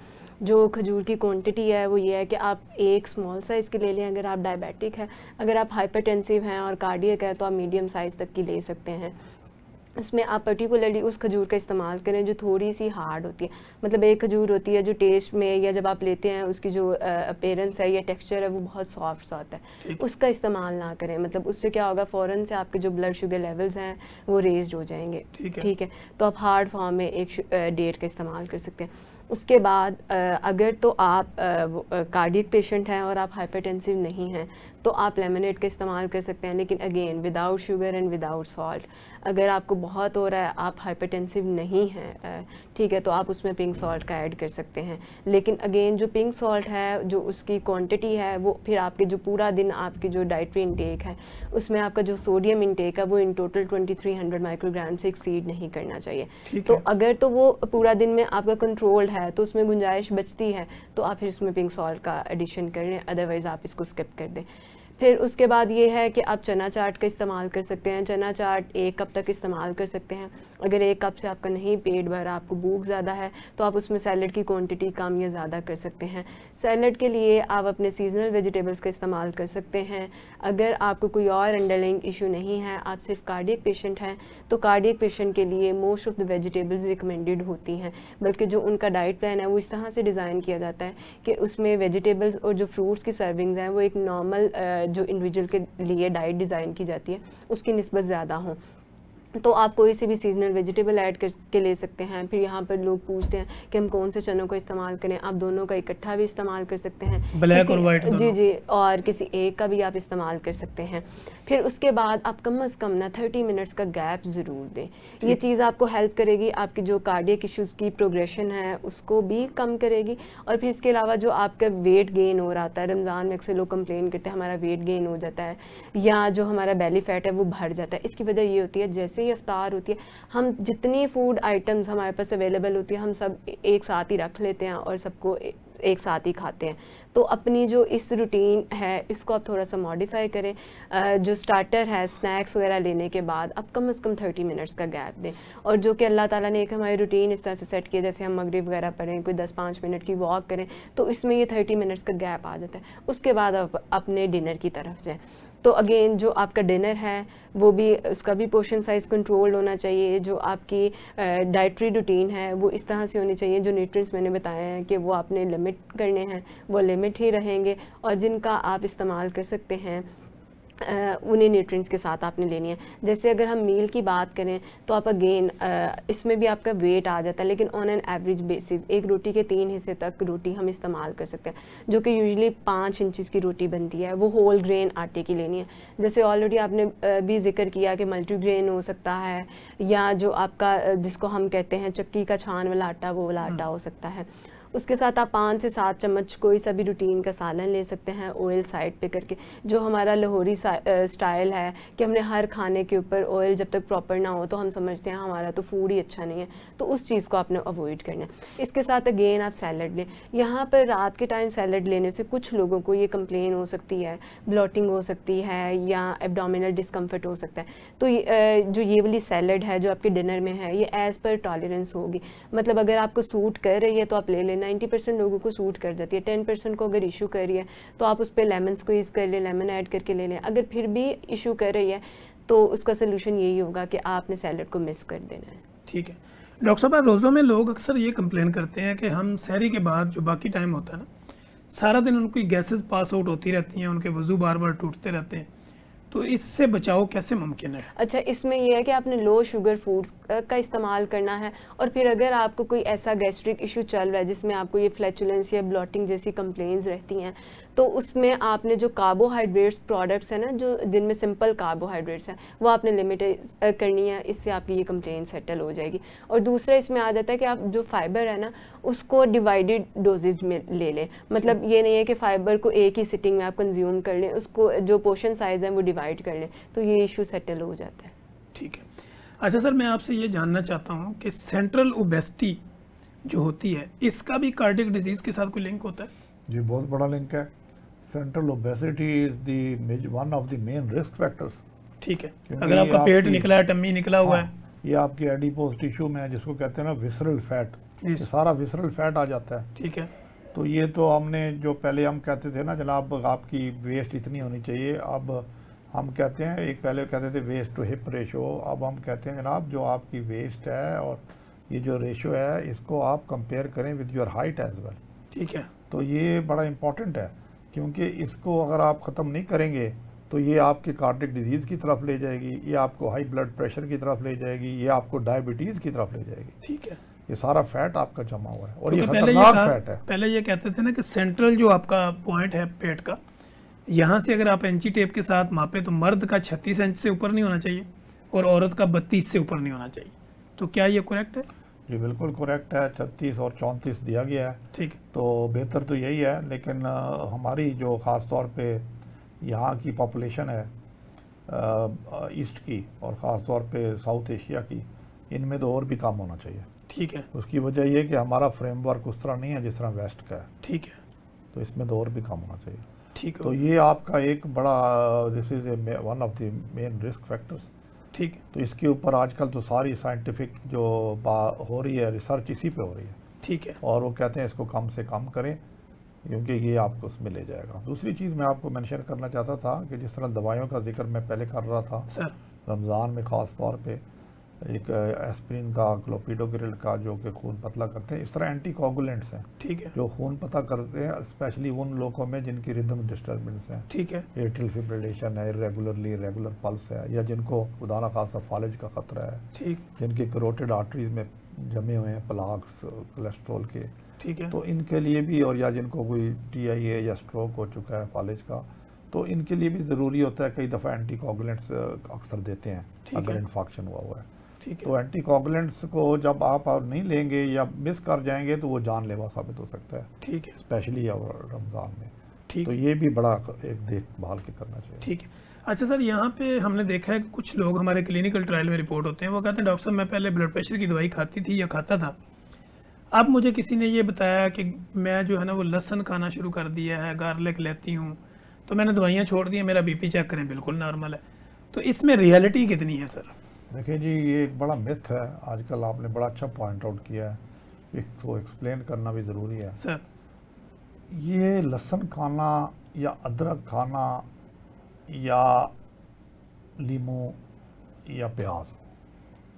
जो खजूर की क्वांटिटी है वो ये है कि आप एक स्मॉल साइज़ की ले लें अगर आप डायबिटिक है, अगर आप हाइपरटेंसिव हैं और कार्डियक है तो आप मीडियम साइज़ तक की ले सकते हैं। उसमें आप पर्टिकुलरली उस खजूर का इस्तेमाल करें जो थोड़ी सी हार्ड होती है। मतलब एक खजूर होती है जो टेस्ट में या जब आप लेते हैं उसकी जो अपीयरेंस है या टेक्सचर है वो बहुत सॉफ्ट सा होता है, उसका इस्तेमाल ना करें। मतलब उससे क्या होगा, फ़ौरन से आपके जो ब्लड शुगर लेवल्स हैं वो रेज्ड हो जाएंगे। ठीक है, तो आप हार्ड फॉर्म में एक डेट का इस्तेमाल कर सकते हैं। उसके बाद अगर तो आप कार्डियक पेशेंट हैं और आप हाइपरटेंसिव नहीं हैं तो आप लेमनेड का इस्तेमाल कर सकते हैं, लेकिन again without sugar and without salt. अगर आपको बहुत हो रहा है, आप हाइपरटेंसिव नहीं हैं, ठीक है, तो आप उसमें पिंक सॉल्ट का ऐड कर सकते हैं। लेकिन अगेन जो पिंक सॉल्ट है, जो उसकी क्वांटिटी है, वो फिर आपके जो पूरा दिन आपकी जो डाइटरी इंटेक है उसमें आपका जो सोडियम इंटेक है वो इन टोटल 2300 माइक्रोग्राम से एक्सीड नहीं करना चाहिए। तो अगर तो वो पूरा दिन में आपका कंट्रोल्ड है तो उसमें गुंजाइश बचती है तो आप फिर उसमें पिंक सॉल्ट का एडिशन कर लें, अदरवाइज़ आप इसको स्किप कर दें। फिर उसके बाद ये है कि आप चना चाट का इस्तेमाल कर सकते हैं। चना चाट 1 कप तक इस्तेमाल कर सकते हैं। अगर 1 कप से आपका नहीं पेट भरा, आपको भूख ज़्यादा है, तो आप उसमें सैलड की क्वांटिटी कम या ज़्यादा कर सकते हैं। सैलड के लिए आप अपने सीजनल वेजिटेबल्स का इस्तेमाल कर सकते हैं। अगर आपको कोई और अंडरलाइंग इशू नहीं है, आप सिर्फ कार्डियक पेशेंट हैं, तो कार्डियक पेशेंट के लिए most of the vegetables recommended होती हैं। बल्कि जो उनका डाइट प्लान है वो इस तरह से डिज़ाइन किया जाता है कि उसमें वेजिटेबल्स और जो फ्रूट्स की सर्विंग्स हैं वो एक नॉर्मल जो इंडिविजुअल के लिए डाइट डिज़ाइन की जाती है उसकी निस्बत ज़्यादा हो। तो आप कोई सी भी सीजनल वेजिटेबल ऐड करके ले सकते हैं। फिर यहाँ पर लोग पूछते हैं कि हम कौन से चनों का इस्तेमाल करें, आप दोनों का इकट्ठा भी इस्तेमाल कर सकते हैं, ब्लैक और वाइट जी जी, और किसी एक का भी आप इस्तेमाल कर सकते हैं। फिर उसके बाद आप कम अज़ कम ना 30 मिनट्स का गैप ज़रूर दें। ये चीज़ आपको हेल्प करेगी, आपकी जो कार्डियक इश्यूज़ की प्रोग्रेशन है उसको भी कम करेगी। और फिर इसके अलावा जो आपका वेट गेन हो रहा था, रमज़ान में अक्सर लोग कंप्लेन करते हैं हमारा वेट गेन हो जाता है या जो हमारा बेली फैट है वो बढ़ जाता है, इसकी वजह ये होती है जैसे ही इफ्तार होती है हम जितनी फूड आइटम्स हमारे पास अवेलेबल होती है हम सब एक साथ ही रख लेते हैं और सबको एक साथ ही खाते हैं। तो अपनी जो इस रूटीन है इसको आप थोड़ा सा मॉडिफाई करें। जो स्टार्टर है, स्नैक्स वगैरह लेने के बाद आप कम से कम 30 मिनट्स का गैप दें। और जो कि अल्लाह ताला ने एक हमारी रूटीन इस तरह से सेट किया, जैसे हम मगरिब वगैरह पढ़ें, कोई 10-5 मिनट की वॉक करें, तो इसमें ये 30 मिनट्स का गैप आ जाता है। उसके बाद आप अपने डिनर की तरफ जाएँ। तो अगेन जो आपका डिनर है वो भी, उसका भी पोर्शन साइज़ कंट्रोल होना चाहिए। जो आपकी डाइटरी रूटीन है वो इस तरह से होनी चाहिए, जो न्यूट्रिएंट्स मैंने बताए हैं कि वो आपने लिमिट करने हैं वो लिमिट ही रहेंगे, और जिनका आप इस्तेमाल कर सकते हैं उन्हीं न्यूट्रिएंट्स के साथ आपने लेनी है। जैसे अगर हम मील की बात करें तो आप अगेन इसमें भी आपका वेट आ जाता है, लेकिन ऑन एन एवरेज बेसिस एक रोटी के 3 हिस्से तक रोटी हम इस्तेमाल कर सकते हैं, जो कि यूजुअली 5 इंचेस की रोटी बनती है, वो होल ग्रेन आटे की लेनी है। जैसे ऑलरेडी आपने भी जिक्र किया कि मल्टीग्रेन हो सकता है, या जो आपका जिसको हम कहते हैं चक्की का छान वाला आटा, वो वाला आटा हो सकता है। उसके साथ आप 5 से 7 चम्मच कोई सा भी रूटीन का सालन ले सकते हैं, ऑयल साइड पे करके। जो हमारा लाहौरी स्टाइल है कि हमने हर खाने के ऊपर ऑयल जब तक प्रॉपर ना हो तो हम समझते हैं हमारा तो फूड ही अच्छा नहीं है, तो उस चीज़ को आपने अवॉइड करना है। इसके साथ अगेन आप सैलड लें। यहाँ पर रात के टाइम सैलड लेने से कुछ लोगों को ये कंप्लेन हो सकती है, ब्लॉटिंग हो सकती है या एब्डोमिनल डिस्कम्फर्ट हो सकता है। तो जो ये वाली सैलड है जो आपके डिनर में है ये एज़ पर टॉलरेंस होगी। मतलब अगर आपको सूट कर रही है तो आप ले लें, 90% लोगों को सूट कर जाती है। 10% को अगर इशू कर रही है तो आप उस पर लेमन स्क्वीज़ कर लें, लेमन ऐड करके ले लें। अगर फिर भी इशू कर रही है तो उसका सोल्यूशन यही होगा कि आपने सैलड को मिस कर देना है। ठीक है डॉक्टर साहब, रोज़ों में लोग अक्सर ये कंप्लेन करते हैं कि हम सहरी के बाद जो बाकी टाइम होता है ना, सारा दिन उनको गैसेस पास आउट होती रहती हैं, उनके वज़ू बार बार टूटते रहते हैं, तो इससे बचाव कैसे मुमकिन है? अच्छा, इसमें यह है कि आपने लो शुगर फूड्स का इस्तेमाल करना है, और फिर अगर आपको कोई ऐसा गैस्ट्रिक इशू चल रहा है जिसमें आपको ये फ्लैचुलेंस या ब्लॉटिंग जैसी कंप्लेंट्स रहती हैं, तो उसमें आपने जो कार्बोहाइड्रेट्स प्रोडक्ट्स हैं ना, जो जिनमें सिंपल कार्बोहाइड्रेट्स हैं, वो आपने लिमिट करनी है। इससे आपकी ये कंप्लेंट सेटल हो जाएगी। और दूसरा इसमें आ जाता है कि आप जो फाइबर है ना उसको डिवाइडेड डोजेज में ले लें। मतलब ये नहीं है कि फ़ाइबर को एक ही सिटिंग में आप कंज्यूम कर लें, उसको जो पोर्शन साइज़ है वो डिवाइड कर लें, तो ये इशू सेटल हो जाता है। ठीक है। अच्छा सर, मैं आपसे ये जानना चाहता हूँ कि सेंट्रल ओबेसिटी जो होती है इसका भी कार्डियक डिजीज़ के साथ कोई लिंक होता है? जी, बहुत बड़ा लिंक है। Central obesity is the one of the main risk factors. ठीक है, अगर आपका पेट निकला है, टम्मी निकला हुआ है, ये आपकी एडिपोज टिश्यू में जिसको कहते हैं ना विसरल फैट, ये सारा विसरल फैट आ जाता है। ठीक है, तो ये तो हमने जो पहले हम कहते थे ना जनाब आपकी वेस्ट इतनी होनी चाहिए, अब हम कहते हैं, एक पहले कहते थे वेस्ट टू हिप रेशो, अब हम कहते हैं जनाब जो आपकी वेस्ट है और ये जो रेशो है इसको आप कंपेयर करें with your height as well. ठीक है। तो ये बड़ा इंपॉर्टेंट है, क्योंकि इसको अगर आप ख़त्म नहीं करेंगे तो ये आपके कार्डियक डिजीज़ की तरफ ले जाएगी, ये आपको हाई ब्लड प्रेशर की तरफ ले जाएगी, ये आपको डायबिटीज़ की तरफ ले जाएगी। ठीक है। ये सारा फैट आपका जमा हुआ है और ये पहले खतरनाक फैट है। पहले ये कहते थे ना कि सेंट्रल जो आपका पॉइंट है पेट का, यहाँ से अगर आप इंची टेप के साथ मापे तो मर्द का 36 इंच से ऊपर नहीं होना चाहिए और औरत का 32 से ऊपर नहीं होना चाहिए। तो क्या ये करेक्ट है? जी बिल्कुल करेक्ट है, 36 और 34 दिया गया है। ठीक। तो बेहतर तो यही है, लेकिन हमारी जो ख़ास तौर पे यहाँ की पॉपुलेशन है ईस्ट की और ख़ास तौर पे साउथ एशिया की, इनमें तो और भी कम होना चाहिए। ठीक है। उसकी वजह ये कि हमारा फ्रेमवर्क उस तरह नहीं है जिस तरह वेस्ट का है। ठीक है। तो इसमें तो और भी कम होना चाहिए। ठीक है। तो ये आपका एक बड़ा, this is one of the main risk factors. ठीक है। तो इसके ऊपर आजकल तो सारी साइंटिफिक जो हो रही है रिसर्च इसी पे हो रही है। ठीक है। और वो कहते हैं इसको कम से कम करें, क्योंकि ये आपको उसमें ले जाएगा। दूसरी चीज़ मैं आपको मेंशन करना चाहता था कि जिस तरह दवाइयों का जिक्र मैं पहले कर रहा था सर, रमज़ान में ख़ास तौर पे एक एस्प्रिन का, क्लोपिडोग्रिल का, जो कि खून पतला करते हैं, इस तरह एंटीकोगुलेंट्स हैं। ठीक है। जो खून पतला करते हैं, स्पेशली उन लोगों में जिनकी रिदम डिस्टर्बेंस है। ठीक है। एट्रियल फिब्रिलेशन है, रेगुलर पल्स है, या जिनको खुदा न खासा फालिज का ख़तरा है। ठीक। जिनके करोटिड आर्टरीज में जमे हुए हैं प्लाक्स कोलेस्ट्रॉल के। ठीक है। तो इनके लिए भी, और या जिनको कोई TIA या स्ट्रोक हो चुका है फालिज का, तो इनके लिए भी ज़रूरी होता है, कई दफ़ा एंटीकोगुलेंट्स अक्सर देते हैं अगर इन्फेक्शन हुआ है। ठीक है। तो एंटीकोगुलेंट्स को जब आप नहीं लेंगे या मिस कर जाएंगे तो वो जानलेवा साबित हो सकता है। ठीक है। स्पेशली रमज़ान में। ठीक। तो ये भी बड़ा एक देखभाल के करना चाहिए। ठीक है। अच्छा सर, यहाँ पे हमने देखा है कि कुछ लोग हमारे क्लिनिकल ट्रायल में रिपोर्ट होते हैं, वो कहते हैं डॉक्टर साहब मैं पहले ब्लड प्रेशर की दवाई खाती थी या खाता था, अब मुझे किसी ने ये बताया कि मैं जो है ना वो लहसुन खाना शुरू कर दिया है, गार्लिक लेती हूँ, तो मैंने दवाइयाँ छोड़ दी हैं, मेरा BP चेक करें बिल्कुल नॉर्मल है। तो इसमें रियलिटी कितनी है सर? देखिए जी, ये एक बड़ा मिथ है। आजकल आपने बड़ा अच्छा पॉइंट आउट किया है, इसको एक्सप्लेन करना भी ज़रूरी है सर। ये लहसुन खाना या अदरक खाना या लीमू या प्याज,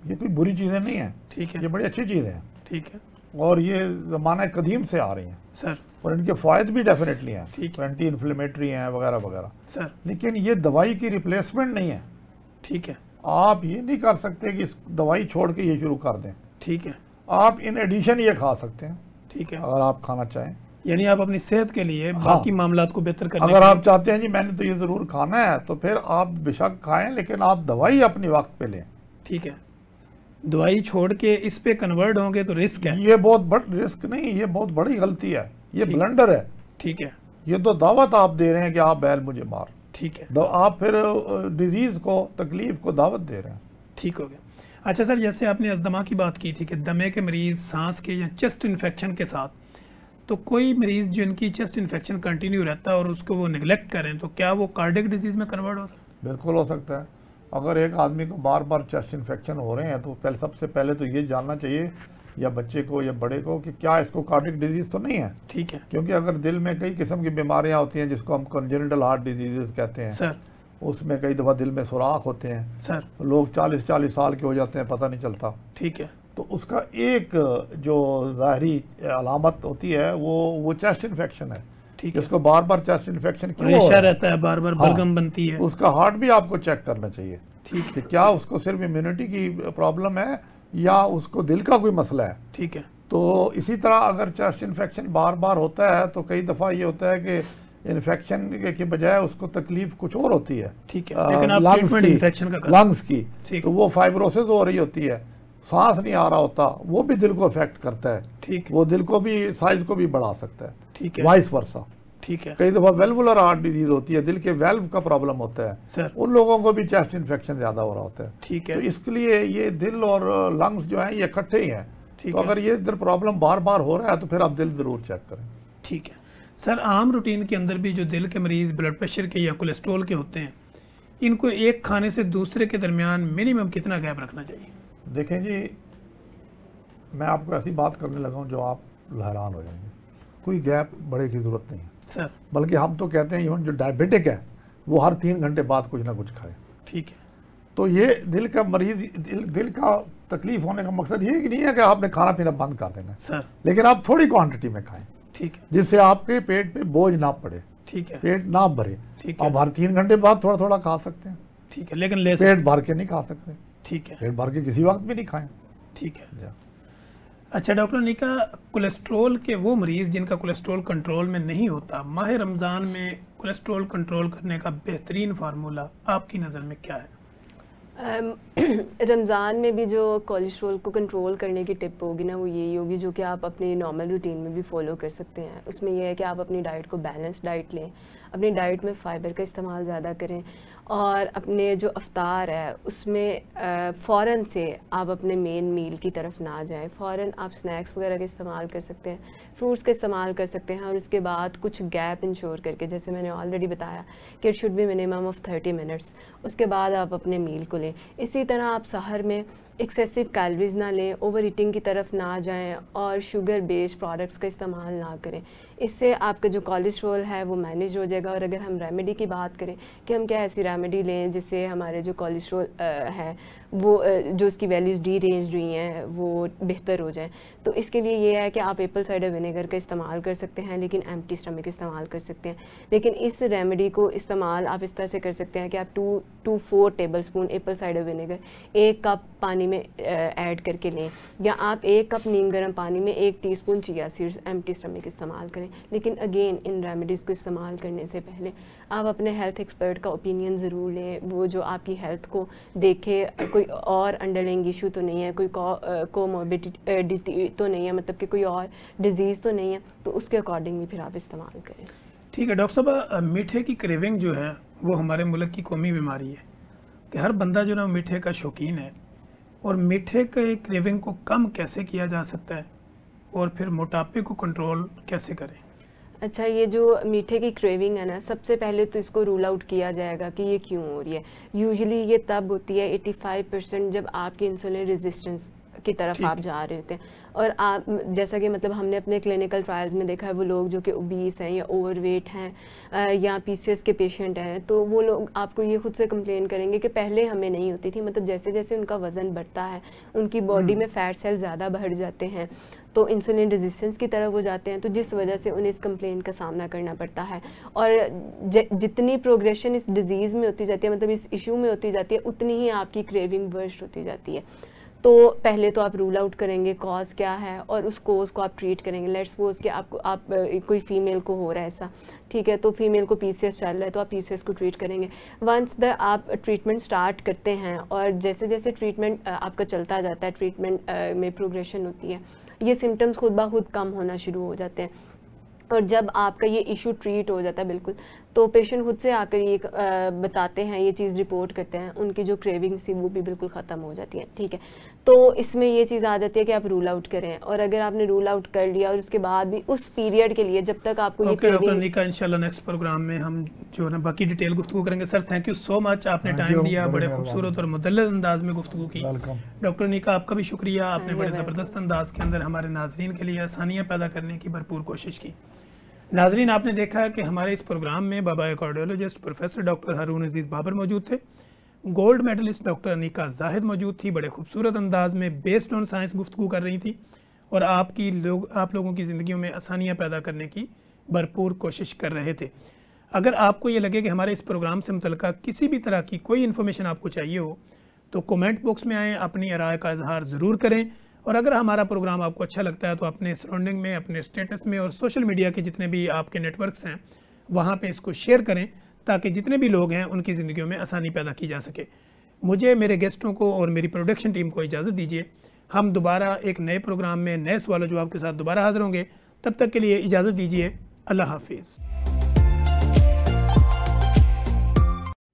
ये कोई बुरी चीज़ें नहीं हैं। ठीक है। ये बड़ी अच्छी चीज़ें हैं। ठीक है। और ये ज़माना कदीम से आ रही हैं सर। और इनके फ़ायदे भी डेफिनेटली हैं। ठीक। एंटी इन्फ्लेमेटरी हैं वगैरह वगैरह सर। लेकिन ये दवाई की रिप्लेसमेंट नहीं है। ठीक है। आप ये नहीं कर सकते कि इस दवाई छोड़ के ये शुरू कर दें। ठीक है। आप इन एडिशन ये खा सकते हैं। ठीक है। अगर आप खाना चाहें, यानी आप अपनी सेहत के लिए बाकी मामलात को बेहतर करने अगर आप चाहते हैं जी मैंने तो ये ज़रूर खाना है, तो फिर आप बेशक खाएं, लेकिन आप दवाई अपनी वक्त पे लें। ठीक है। दवाई छोड़ के इस पे कन्वर्ट होंगे तो रिस्क है। ये बहुत बड़ा रिस्क नहीं, ये बहुत बड़ी गलती है, ये ब्लंडर है। ठीक है। ये तो दावत आप दे रहे हैं कि आप बैल मुझे मार। ठीक है। आप फिर डिजीज़ को, तकलीफ को दावत दे रहे हैं। ठीक हो गया। अच्छा सर, जैसे आपने अस्थमा की बात की थी कि दमे के मरीज़ सांस के या चेस्ट इन्फेक्शन के साथ, तो कोई मरीज़ जिनकी चेस्ट इन्फेक्शन कंटिन्यू रहता है और उसको वो निगलेक्ट करें, तो क्या वो कार्डियक डिजीज़ में कन्वर्ट हो सकता है? बिल्कुल हो सकता है। अगर एक आदमी को बार बार चेस्ट इन्फेक्शन हो रहे हैं तो सबसे पहले तो ये जानना चाहिए, या बच्चे को या बड़े को, कि क्या इसको कार्डियक डिजीज़ तो नहीं है। ठीक है। क्योंकि अगर दिल में कई किस्म की बीमारियां होती हैं जिसको हम कंजेनिटल हार्ट डिजीज़ कहते हैं सर, उसमें कई दफ़ा दिल में सुराख होते हैं सर, लोग 40-40 साल के हो जाते हैं, पता नहीं चलता। ठीक है। तो उसका एक जो ज़ाहरी अलामत होती है वो चेस्ट इन्फेक्शन है। ठीक है। जिसको बार बार चेस्ट इन्फेक्शन क्यों हो रेशा रहा है, रहता है, बार बार बलगम बनती है। उसका हार्ट भी आपको चेक करना चाहिए। ठीक कि क्या उसको सिर्फ इम्यूनिटी की प्रॉब्लम है या उसको दिल का कोई मसला है। ठीक है। तो इसी तरह अगर चेस्ट इन्फेक्शन बार बार होता है तो कई दफ़ा ये होता है कि इन्फेक्शन के बजाय उसको तकलीफ कुछ और होती है। ठीक है। लेकिन आप ट्रीटमेंट इन्फेक्शन का लंग्स की, तो वो फाइब्रोसिस हो रही होती है, सांस नहीं आ रहा होता, वो भी दिल को अफेक्ट करता है। ठीक। वो दिल को भी, साइज को भी बढ़ा सकता है। ठीक है। Vice versa. ठीक है। कई दफ़ा वेल्वुलर हार्ट डिजीज होती है, दिल के वेल्व का प्रॉब्लम होता है सर, उन लोगों को भी चेस्ट इन्फेक्शन ज़्यादा हो रहा होता है। ठीक है। तो इसके लिए ये दिल और लंग्स जो हैं ये इकट्ठे ही हैं। ठीक तो है। अगर ये इधर प्रॉब्लम बार बार हो रहा है तो फिर आप दिल ज़रूर चेक करें। ठीक है। सर, आम रूटीन के अंदर भी जो दिल के मरीज़ ब्लड प्रेशर के या कोलेस्ट्रॉल के होते हैं, इनको एक खाने से दूसरे के दरमियान मिनिमम कितना गैप रखना चाहिए? देखें जी, मैं आपको ऐसी बात करने लगा हूँ जो आप हैरान हो जाएंगे। कोई गैप बड़े की ज़रूरत नहीं है सर। बल्कि हम तो कहते हैं इवन जो डायबिटिक है वो हर 3 घंटे बाद कुछ ना कुछ खाए। ठीक है। तो ये दिल का मरीज, दिल का तकलीफ होने का मकसद ये कि नहीं है कि आपने खाना पीना बंद कर देना सर, लेकिन आप थोड़ी क्वांटिटी में खाएं। ठीक है। जिससे आपके पेट पे बोझ ना पड़े, ठीक है, पेट ना भरे। ठीक है। आप हर 3 घंटे बाद थोड़ा थोड़ा खा सकते हैं, ठीक है, लेकिन पेट भर के नहीं खा सकते। ठीक है, पेट भर के किसी वक्त भी नहीं खाएं। ठीक है। अच्छा डॉक्टर निका, कोलेस्ट्रॉल के वो मरीज जिनका कोलेस्ट्रॉल कंट्रोल में नहीं होता, माह रमज़ान में कोलेस्ट्रॉल कंट्रोल करने का बेहतरीन फार्मूला आपकी नज़र में क्या है? रमज़ान में भी जो कोलेस्ट्रॉल को कंट्रोल करने की टिप होगी ना, वो यही होगी जो कि आप अपनी नॉर्मल रूटीन में भी फॉलो कर सकते हैं। उसमें यह है कि आप अपनी डाइट को बैलेंस डाइट लें, अपनी डाइट में फ़ाइबर का इस्तेमाल ज़्यादा करें, और अपने जो अफ्तार है उसमें फ़ौरन से आप अपने मेन मील की तरफ ना जाएं। फ़ौरन आप स्नैक्स वगैरह का इस्तेमाल कर सकते हैं, फ्रूट्स का इस्तेमाल कर सकते हैं, और उसके बाद कुछ गैप इंश्योर करके, जैसे मैंने ऑलरेडी बताया कि it should be minimum of 30 minutes, उसके बाद आप अपने मील को लें। इसी तरह आप सहर में एक्सेसिव कैलोरीज ना लें, ओवर ईटिंग की तरफ ना जाएं, और शुगर बेस्ड प्रोडक्ट्स का इस्तेमाल ना करें। इससे आपका जो कोलेस्ट्रॉल है वो मैनेज हो जाएगा। और अगर हम रेमेडी की बात करें कि हम क्या ऐसी रेमेडी लें जिससे हमारे जो कोलेस्ट्रॉल है वो जो उसकी वैल्यूज़ डी रेंज हुई हैं वो बेहतर हो जाएं, तो इसके लिए ये है कि आप एप्पल साइडर विनेगर का इस्तेमाल कर सकते हैं, लेकिन एम्प्टी स्टमक इस्तेमाल कर सकते हैं। लेकिन इस रेमेडी को इस्तेमाल आप इस तरह से कर सकते हैं कि आप 2 to 4 tablespoon Apple cider vinegar 1 cup पानी में ऐड करके लें, या आप 1 कप नीम गर्म पानी में 1 teaspoon chia seeds empty stomach इस्तेमाल करें। लेकिन अगेन इन रेमेडीज़ को इस्तेमाल करने से पहले आप अपने हेल्थ एक्सपर्ट का ओपिनियन ज़रूर लें, वो जो आपकी हेल्थ को देखे, कोई और अंडरलाइंग इशू तो नहीं है, कोई कोमॉर्बिडिटी तो नहीं है, मतलब कि कोई और डिजीज़ तो नहीं है, तो उसके अकॉर्डिंगली फिर आप इस्तेमाल करें। ठीक है डॉक्टर साहब, मीठे की क्रेविंग जो है वो हमारे मुल्क की कौमी बीमारी है कि हर बंदा जो ना मीठे का शौकीन है, और मीठे के क्रेविंग को कम कैसे किया जा सकता है और फिर मोटापे को कंट्रोल कैसे करें? अच्छा, ये जो मीठे की क्रेविंग है ना, सबसे पहले तो इसको रूल आउट किया जाएगा कि ये क्यों हो रही है। यूजुअली ये तब होती है 85% जब आपकी इंसुलिन रेजिस्टेंस की तरफ आप जा रहे होते हैं। और आप जैसा कि मतलब हमने अपने क्लिनिकल ट्रायल्स में देखा है, वो लोग जो कि ओबीस हैं या ओवरवेट हैं या पीसीएस के पेशेंट हैं, तो वो लोग आपको ये खुद से कंप्लेन करेंगे कि पहले हमें नहीं होती थी, मतलब जैसे जैसे उनका वज़न बढ़ता है उनकी बॉडी में फ़ैट सेल ज़्यादा बढ़ जाते हैं, तो इंसुलिन रेजिस्टेंस की तरफ वो जाते हैं, तो जिस वजह से उन्हें इस कंप्लेन का सामना करना पड़ता है। और जितनी प्रोग्रेशन इस डिज़ीज़ में होती जाती है, मतलब इस इशू में होती जाती है, उतनी ही आपकी क्रेविंग वर्स्ट होती जाती है। तो पहले तो आप रूल आउट करेंगे कॉज क्या है, और उस कॉज को आप ट्रीट करेंगे। लेट्स सपोज कि आप कोई फीमेल को हो रहा है ऐसा, ठीक है, तो फीमेल को पीसीएस चल रहा है, तो आप पीसीएस को ट्रीट करेंगे। वंस द आप ट्रीटमेंट स्टार्ट करते हैं, और जैसे जैसे ट्रीटमेंट आपका चलता जाता है, ट्रीटमेंट में प्रोग्रेशन होती है, ये सिम्टम्स खुद ब खुद कम होना शुरू हो जाते हैं। और जब आपका ये इशू ट्रीट हो जाता है बिल्कुल, तो पेशेंट खुद से आकर ये बताते हैं, ये चीज़ रिपोर्ट करते हैं, उनकी जो क्रेविंग्स थी वो भी बिल्कुल ख़त्म हो जाती है। ठीक है, तो इसमें ये चीज़ आ जाती है कि आप रूल आउट करें, और अगर आपने रूल आउट कर लिया और उसके बाद भी उस पीरियड के लिए जब तक आपको ये डॉक्टर निका, इंशाल्लाह नेक्स्ट प्रोग्राम में हम जो है बाकी डिटेल गुफ्तगू करेंगे। Sir thank you so much, आपने टाइम दिया, बड़े खूबसूरत और मुदल्लल अंदाज में गुफ्तगू की। डॉक्टर निका आपका भी शुक्रिया, आपने बड़े ज़बरदस्त अंदाज के अंदर हमारे नाजरीन के लिए आसानियाँ पैदा करने की भरपूर कोशिश की। नाजरीन, आपने देखा कि हमारे इस प्रोग्राम में बाबा cardiologist professor doctor Haroon Aziz Babar मौजूद थे, gold medalist doctor Anika Zahid मौजूद थी, बड़े खूबसूरत अंदाज में बेस्ड ऑन साइंस गुफ्तगू कर रही थी, और आप लोगों की ज़िंदगियों में आसानियाँ पैदा करने की भरपूर कोशिश कर रहे थे। अगर आपको ये लगे कि हमारे इस प्रोग्राम से मुतल्लिक़ किसी भी तरह की कोई इन्फॉर्मेशन आपको चाहिए हो, तो कमेंट बॉक्स में आएँ, अपनी राय का इजहार ज़रूर करें। और अगर हमारा प्रोग्राम आपको अच्छा लगता है तो अपने सराउंडिंग में, अपने स्टेटस में और सोशल मीडिया के जितने भी आपके नेटवर्क्स हैं वहाँ पे इसको शेयर करें, ताकि जितने भी लोग हैं उनकी ज़िंदगियों में आसानी पैदा की जा सके। मुझे, मेरे गेस्टों को और मेरी प्रोडक्शन टीम को इजाज़त दीजिए। हम दोबारा एक नए प्रोग्राम में नए सवाल जवाब के साथ दोबारा हाज़िर होंगे। तब तक के लिए इजाज़त दीजिए। अल्लाह हाफिज़।